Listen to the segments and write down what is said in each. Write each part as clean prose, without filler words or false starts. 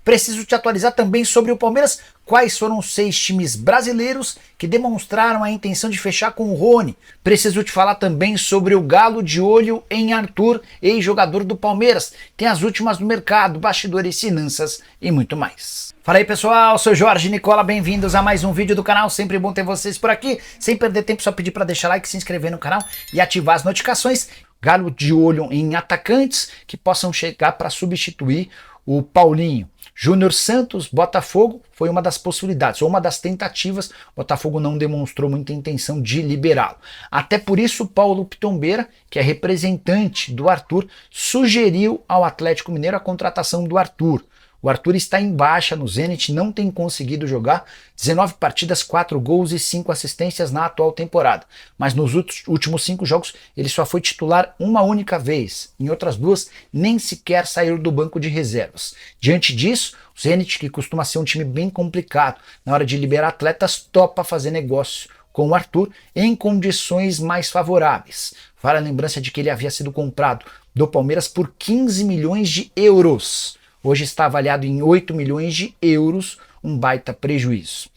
Preciso te atualizar também sobre o Palmeiras, quais foram os 6 times brasileiros que demonstraram a intenção de fechar com o Rony. Preciso te falar também sobre o Galo de olho em Arthur, ex-jogador do Palmeiras. Tem as últimas no mercado, bastidores, finanças e muito mais. Fala aí pessoal, sou Jorge Nicola, bem-vindos a mais um vídeo do canal, sempre bom ter vocês por aqui. Sem perder tempo, só pedir para deixar like, se inscrever no canal e ativar as notificações. Galo de olho em atacantes que possam chegar para substituir o Paulinho. Júnior Santos, Botafogo, foi uma das possibilidades, ou uma das tentativas. Botafogo não demonstrou muita intenção de liberá-lo. Até por isso, Paulo Pitombeira, que é representante do Arthur, sugeriu ao Atlético Mineiro a contratação do Arthur. O Arthur está em baixa no Zenit, não tem conseguido jogar, 19 partidas, 4 gols e 5 assistências na atual temporada. Mas nos últimos 5 jogos ele só foi titular uma única vez. Em outras 2 nem sequer saiu do banco de reservas. Diante disso, o Zenit, que costuma ser um time bem complicado na hora de liberar atletas, topa fazer negócio com o Arthur em condições mais favoráveis. Vale a lembrança de que ele havia sido comprado do Palmeiras por 15 milhões de euros. Hoje está avaliado em 8 milhões de euros, um baita prejuízo.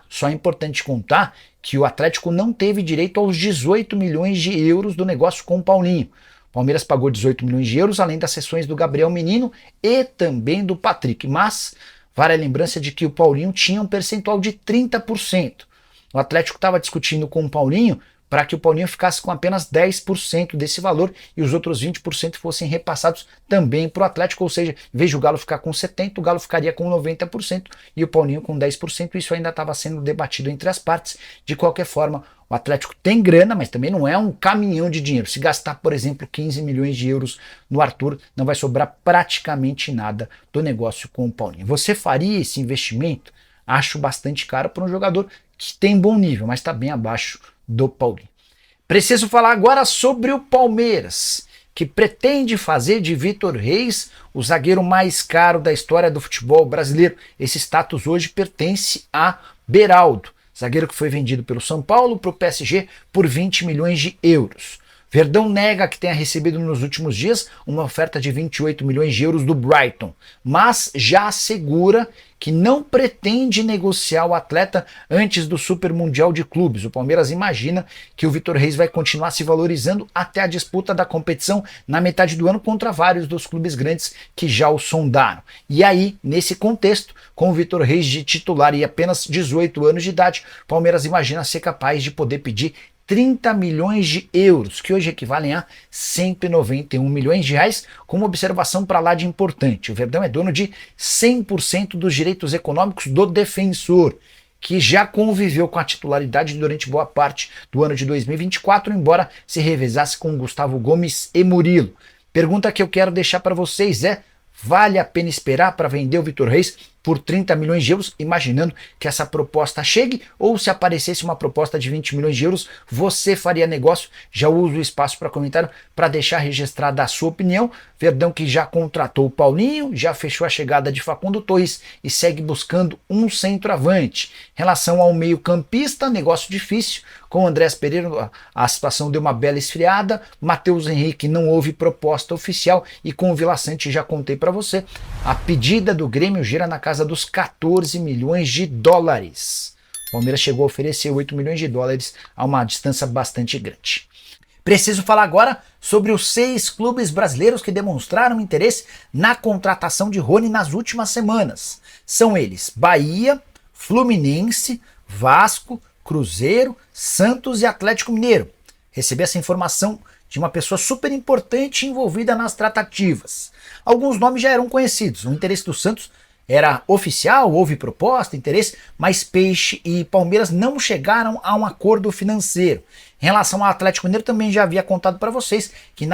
Só é importante contar que o Atlético não teve direito aos 18 milhões de euros do negócio com o Paulinho. O Palmeiras pagou 18 milhões de euros, além das cessões do Gabriel Menino e também do Patrick. Mas vale a lembrança de que o Paulinho tinha um percentual de 30%. O Atlético estava discutindo com o Paulinho para que o Paulinho ficasse com apenas 10% desse valor e os outros 20% fossem repassados também para o Atlético, ou seja, em vez de o Galo ficar com 70%, o Galo ficaria com 90% e o Paulinho com 10%, isso ainda estava sendo debatido entre as partes. De qualquer forma, o Atlético tem grana, mas também não é um caminhão de dinheiro. Se gastar, por exemplo, 15 milhões de euros no Arthur, não vai sobrar praticamente nada do negócio com o Paulinho. Você faria esse investimento? Acho bastante caro para um jogador que tem bom nível, mas está bem abaixo do Paulinho. Preciso falar agora sobre o Palmeiras, que pretende fazer de Vitor Reis o zagueiro mais caro da história do futebol brasileiro. Esse status hoje pertence a Beraldo, zagueiro que foi vendido pelo São Paulo para o PSG por 20 milhões de euros. Verdão nega que tenha recebido nos últimos dias uma oferta de 28 milhões de euros do Brighton, mas já assegura que não pretende negociar o atleta antes do Super Mundial de Clubes. O Palmeiras imagina que o Vitor Reis vai continuar se valorizando até a disputa da competição na metade do ano contra vários dos clubes grandes que já o sondaram. E aí, nesse contexto, com o Vitor Reis de titular e apenas 18 anos de idade, o Palmeiras imagina ser capaz de poder pedir 30 milhões de euros, que hoje equivalem a 191 milhões de reais, com uma observação para lá de importante. O Verdão é dono de 100% dos direitos econômicos do defensor, que já conviveu com a titularidade durante boa parte do ano de 2024, embora se revezasse com Gustavo Gomes e Murilo. Pergunta que eu quero deixar para vocês é: vale a pena esperar para vender o Vitor Reis por 30 milhões de euros, imaginando que essa proposta chegue, ou se aparecesse uma proposta de 20 milhões de euros, você faria negócio? Já uso o espaço para comentário para deixar registrada a sua opinião. Verdão que já contratou o Paulinho, já fechou a chegada de Facundo Torres e segue buscando um centroavante. Em relação ao meio-campista, negócio difícil. Com o Andrés Pereira a situação deu uma bela esfriada. Matheus Henrique não houve proposta oficial e com o Vila Sante já contei para você. A pedida do Grêmio gira na casa dos 14 milhões de dólares. O Palmeiras chegou a oferecer 8 milhões de dólares a uma distância bastante grande. Preciso falar agora sobre os 6 clubes brasileiros que demonstraram interesse na contratação de Rony nas últimas semanas. São eles: Bahia, Fluminense, Vasco, Cruzeiro, Santos e Atlético Mineiro. Recebi essa informação de uma pessoa super importante envolvida nas tratativas. Alguns nomes já eram conhecidos. O interesse do Santos era oficial, houve proposta, interesse, mas Peixe e Palmeiras não chegaram a um acordo financeiro. Em relação ao Atlético Mineiro, também já havia contado para vocês que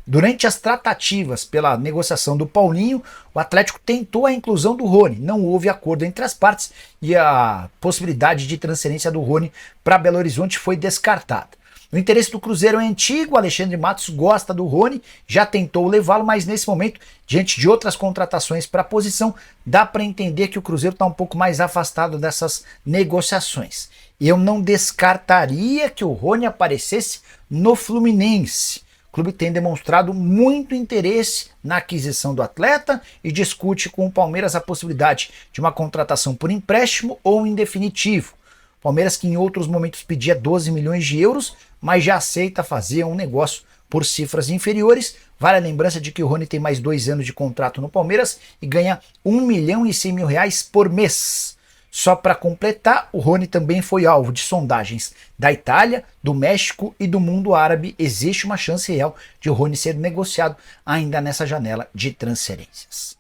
durante as tratativas pela negociação do Paulinho, o Atlético tentou a inclusão do Rony. Não houve acordo entre as partes e a possibilidade de transferência do Rony para Belo Horizonte foi descartada. O interesse do Cruzeiro é antigo, Alexandre Matos gosta do Rony, já tentou levá-lo, mas nesse momento, diante de outras contratações para a posição, dá para entender que o Cruzeiro está um pouco mais afastado dessas negociações. Eu não descartaria que o Rony aparecesse no Fluminense. clube tem demonstrado muito interesse na aquisição do atleta e discute com o Palmeiras a possibilidade de uma contratação por empréstimo ou em definitivo. Palmeiras que em outros momentos pedia 12 milhões de euros, mas já aceita fazer um negócio por cifras inferiores. Vale a lembrança de que o Rony tem mais 2 anos de contrato no Palmeiras e ganha 1.100.000 reais por mês. Só para completar, o Rony também foi alvo de sondagens da Itália, do México e do mundo árabe. Existe uma chance real de o Rony ser negociado ainda nessa janela de transferências.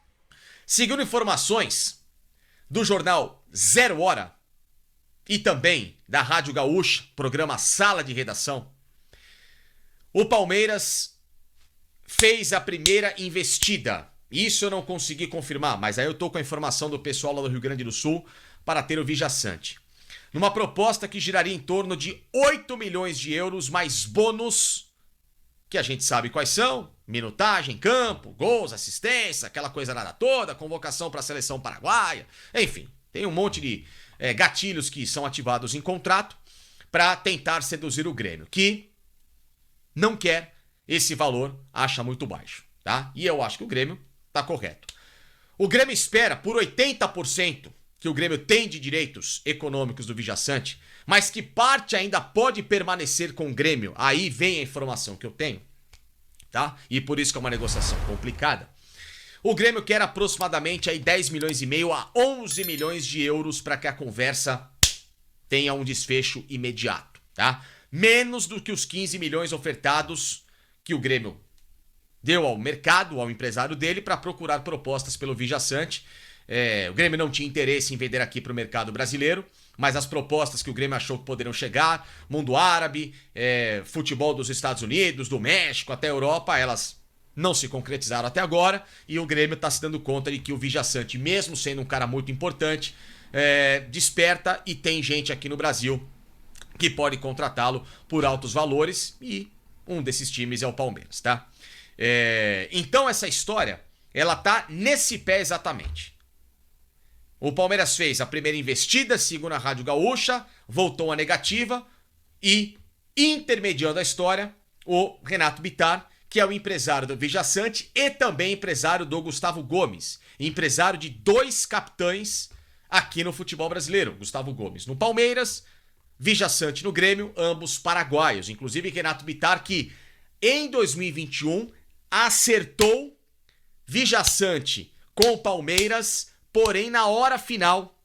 Segundo informações do jornal Zero Hora e também da Rádio Gaúcha, programa Sala de Redação, o Palmeiras fez a primeira investida. Isso eu não consegui confirmar, mas aí eu tô com a informação do pessoal lá do Rio Grande do Sul para ter o Vijaçante. Numa proposta que giraria em torno de 8 milhões de euros mais bônus, que a gente sabe quais são: minutagem, campo, gols, assistência, aquela coisa nada toda, convocação para a seleção paraguaia, enfim, tem um monte de gatilhos que são ativados em contrato para tentar seduzir o Grêmio, que não quer esse valor, acha muito baixo, tá? E eu acho que o Grêmio tá correto. O Grêmio espera por 80% que o Grêmio tem de direitos econômicos do Vijaçante, mas que parte ainda pode permanecer com o Grêmio. Aí vem a informação que eu tenho, tá? E por isso que é uma negociação complicada. O Grêmio quer aproximadamente aí 10 milhões e meio a 11 milhões de euros para que a conversa tenha um desfecho imediato, tá? Menos do que os 15 milhões ofertados que o Grêmio deu ao mercado, ao empresário dele, para procurar propostas pelo Vijaçante. O Grêmio não tinha interesse em vender aqui para o mercado brasileiro, mas as propostas que o Grêmio achou que poderiam chegar, mundo árabe, futebol dos Estados Unidos, do México, até a Europa, elas não se concretizaram até agora, e o Grêmio está se dando conta de que o Vijaçante, mesmo sendo um cara muito importante, desperta, e tem gente aqui no Brasil que pode contratá-lo por altos valores, e um desses times é o Palmeiras, tá? Então essa história, ela tá nesse pé exatamente. O Palmeiras fez a primeira investida, segundo a Rádio Gaúcha, voltou a negativa e, intermediando a história, o Renato Bittar, que é o empresário do Vijaçante e também empresário do Gustavo Gomes, empresário de 2 capitães aqui no futebol brasileiro. Gustavo Gomes no Palmeiras, Vijaçante no Grêmio, ambos paraguaios. Inclusive Renato Bittar, que em 2021 acertou Vijaçante com o Palmeiras, porém na hora final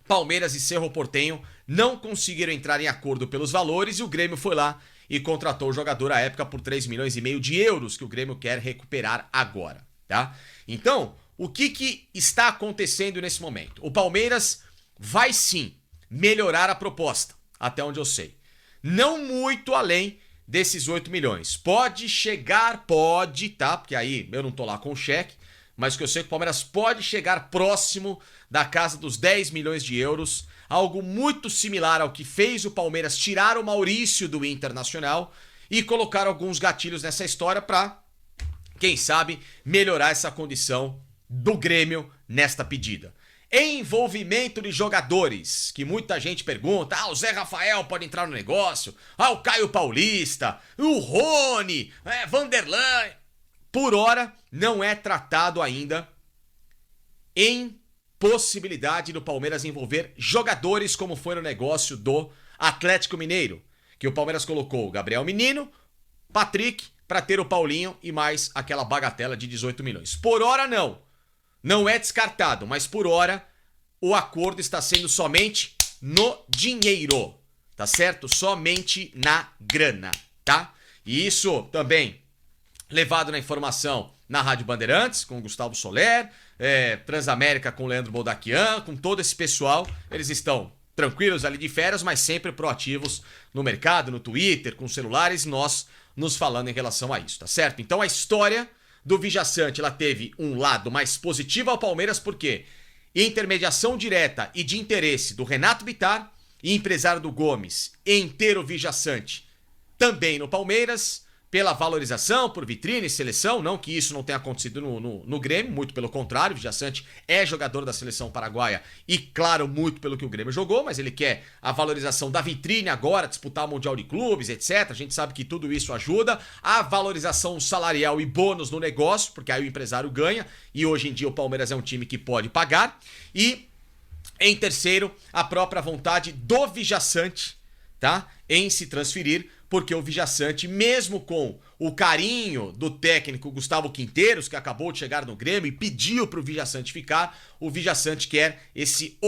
Palmeiras e Cerro Porteño não conseguiram entrar em acordo pelos valores, e o Grêmio foi lá e contratou o jogador à época por 3 milhões e meio de euros, que o Grêmio quer recuperar agora, tá? Então, o que está acontecendo nesse momento? O Palmeiras vai sim melhorar a proposta, até onde eu sei. Não muito além desses 8 milhões. Pode chegar, pode, tá? Porque aí eu não tô lá com o cheque, mas o que eu sei é que o Palmeiras pode chegar próximo da casa dos 10 milhões de euros, algo muito similar ao que fez o Palmeiras tirar o Maurício do Internacional e colocar alguns gatilhos nessa história para, quem sabe, melhorar essa condição do Grêmio nesta pedida. Envolvimento de jogadores, que muita gente pergunta: o Zé Rafael pode entrar no negócio, o Caio Paulista, o Rony, Vanderlan. Por hora, não é tratado ainda em possibilidade do Palmeiras envolver jogadores, como foi no negócio do Atlético Mineiro, que o Palmeiras colocou o Gabriel Menino, Patrick, para ter o Paulinho e mais aquela bagatela de 18 milhões. Por hora, não. Não é descartado, mas por hora o acordo está sendo somente no dinheiro, tá certo? Somente na grana, tá? E isso também levado na informação na Rádio Bandeirantes, com o Gustavo Soler, Transamérica com o Leandro Boldaquian, com todo esse pessoal. Eles estão tranquilos ali de férias, mas sempre proativos no mercado, no Twitter, com celulares, nós nos falando em relação a isso, tá certo? Então a história do Vijaçante, ela teve um lado mais positivo ao Palmeiras, porque intermediação direta e de interesse do Renato Bittar e empresário do Gomes em ter o Vijaçante também no Palmeiras, pela valorização, por vitrine, seleção, não que isso não tenha acontecido no Grêmio, muito pelo contrário, o Villaçante é jogador da seleção paraguaia e, claro, muito pelo que o Grêmio jogou, mas ele quer a valorização da vitrine agora, disputar o Mundial de Clubes, etc. A gente sabe que tudo isso ajuda, a valorização salarial e bônus no negócio, porque aí o empresário ganha, e hoje em dia o Palmeiras é um time que pode pagar, e em terceiro, a própria vontade do Villaçante, tá? Em se transferir, porque o Villaçante, mesmo com o carinho do técnico Gustavo Quinteiros, que acabou de chegar no Grêmio e pediu para o Villaçante ficar, o Villaçante quer esse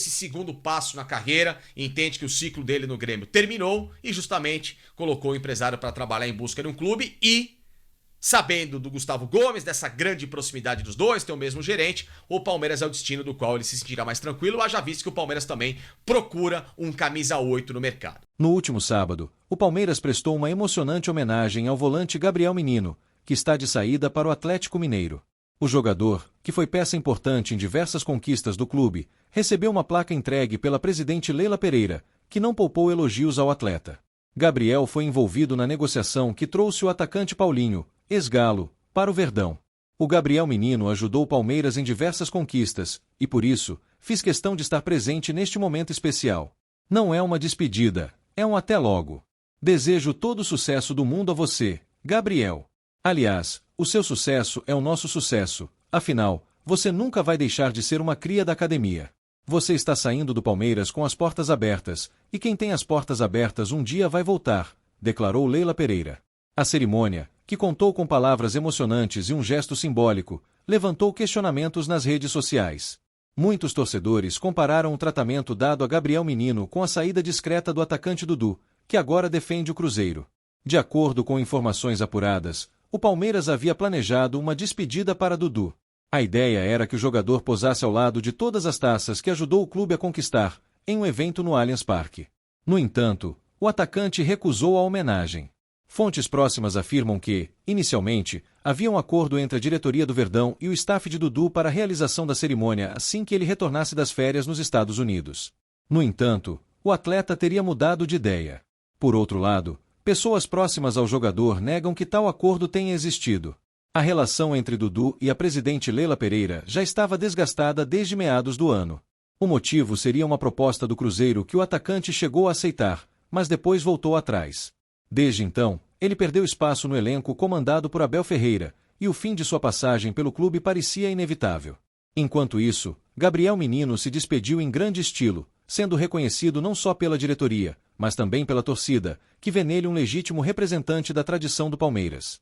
segundo passo na carreira, entende que o ciclo dele no Grêmio terminou e justamente colocou o empresário para trabalhar em busca de um clube e, sabendo do Gustavo Gomes, dessa grande proximidade dos dois, tem o mesmo gerente, o Palmeiras é o destino do qual ele se sentirá mais tranquilo, haja visto que o Palmeiras também procura um camisa 8 no mercado. No último sábado, o Palmeiras prestou uma emocionante homenagem ao volante Gabriel Menino, que está de saída para o Atlético Mineiro. O jogador, que foi peça importante em diversas conquistas do clube, recebeu uma placa entregue pela presidente Leila Pereira, que não poupou elogios ao atleta. Gabriel foi envolvido na negociação que trouxe o atacante Paulinho, ex-Galo, para o Verdão. O Gabriel Menino ajudou o Palmeiras em diversas conquistas, e por isso, fiz questão de estar presente neste momento especial. Não é uma despedida, é um até logo. Desejo todo o sucesso do mundo a você, Gabriel. Aliás, o seu sucesso é o nosso sucesso, afinal, você nunca vai deixar de ser uma cria da academia. Você está saindo do Palmeiras com as portas abertas, e quem tem as portas abertas um dia vai voltar, declarou Leila Pereira. A cerimônia, que contou com palavras emocionantes e um gesto simbólico, levantou questionamentos nas redes sociais. Muitos torcedores compararam o tratamento dado a Gabriel Menino com a saída discreta do atacante Dudu, que agora defende o Cruzeiro. De acordo com informações apuradas, o Palmeiras havia planejado uma despedida para Dudu. A ideia era que o jogador posasse ao lado de todas as taças que ajudou o clube a conquistar, em um evento no Allianz Parque. No entanto, o atacante recusou a homenagem. Fontes próximas afirmam que, inicialmente, havia um acordo entre a diretoria do Verdão e o staff de Dudu para a realização da cerimônia assim que ele retornasse das férias nos Estados Unidos. No entanto, o atleta teria mudado de ideia. Por outro lado, pessoas próximas ao jogador negam que tal acordo tenha existido. A relação entre Dudu e a presidente Leila Pereira já estava desgastada desde meados do ano. O motivo seria uma proposta do Cruzeiro que o atacante chegou a aceitar, mas depois voltou atrás. Desde então, ele perdeu espaço no elenco comandado por Abel Ferreira, e o fim de sua passagem pelo clube parecia inevitável. Enquanto isso, Gabriel Menino se despediu em grande estilo, sendo reconhecido não só pela diretoria, mas também pela torcida, que vê nele um legítimo representante da tradição do Palmeiras.